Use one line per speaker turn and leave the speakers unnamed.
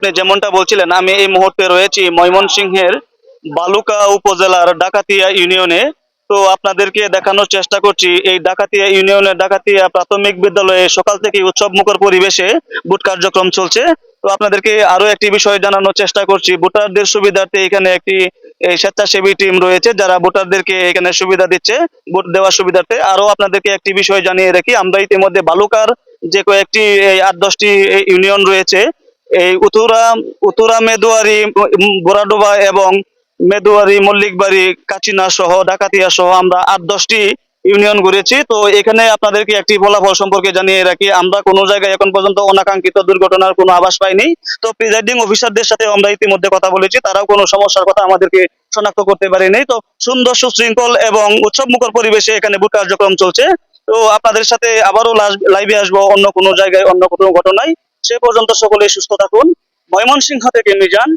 আপনি যেমনটা বলছিলেন, আমি এই মুহূর্তে রয়েছি ময়মনসিংহের বালুকা উপজেলার ডাকাতিয়া ইউনিয়নে। তো আপনাদেরকে দেখানোর চেষ্টা করছি এই ডাকাতিয়া ইউনিয়নের ডাকাতিয়া প্রাথমিক বিদ্যালয়ে সকাল থেকে উৎসব মুখর পরিবেশে ভোট কার্যক্রম চলছে। তো আপনাদেরকে আরো একটি বিষয় জানানোর চেষ্টা করছি, ভোটারদের সুবিধার্থে এখানে একটি এই স্বেচ্ছাসেবী টিম রয়েছে যারা ভোটারদেরকে এখানে সুবিধা দিচ্ছে ভোট দেওয়ার সুবিধার্থে। আরো আপনাদেরকে একটি বিষয় জানিয়ে রাখি, আমরা ইতিমধ্যে বালুকার যে কয়েকটি এই 8-10টি ইউনিয়ন রয়েছে, এই উতুরা উতুরা মেদুয়ারি, বোরাডোবা এবং মেদুয়ারি, মল্লিকবাড়ি, কাচিনা সহ ডাকাতিয়া সহ আমরা 8-10টি ইউনিয়ন ঘুরেছি। তো এখানে আপনাদেরকে একটি ফলাফল সম্পর্কে জানিয়ে রাখি, আমরা কোনো জায়গায় এখন পর্যন্ত অনাকাঙ্ক্ষিত দুর্ঘটনার কোনো আভাস পাইনি। তো প্রিজাইডিং অফিসারদের সাথে আমরা ইতিমধ্যে কথা বলেছি, তারাও কোনো সমস্যার কথা আমাদেরকে শনাক্ত করতে পারেনি। তো সুন্দর, সুশৃঙ্খল এবং উৎসব মুখর পরিবেশে এখানে ভোট কার্যক্রম চলছে। তো আপনাদের সাথে আবারও লাইভে আসবো অন্য কোনো জায়গায় অন্য কোনো ঘটনায়। সে পর্যন্ত সকলে সুস্থ থাকুন। ময়মনসিংহ থেকে মিজান।